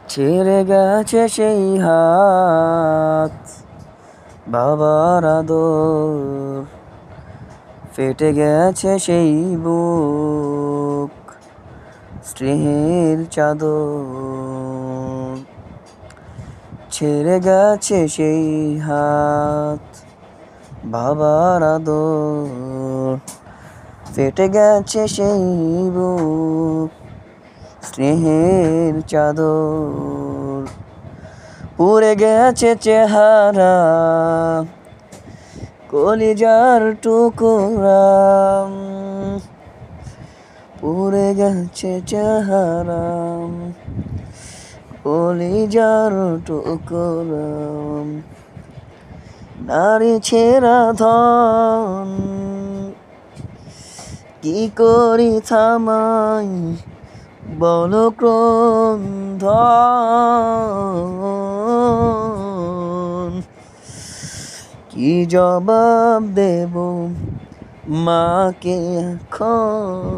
ছেড়ে গেছে সেই হাত, বাবার আদর ফেটে গেছে সেই বুক, স্নেহের চাদর। ছেড়ে গেছে সেই হাত, বাবার আদর ফেটে গেছে সেই বুক, স্নেহের চাদর। পুড়ে গেছে চেহারা, কলিজার টুকরা, পুড়ে গেছে চেহারা, কলিজার টুকরা। নারী ছেঁড়া ধন কি করি থামাই, বলো ক্রন্দন। কি জবাব দেব মাকে এখন?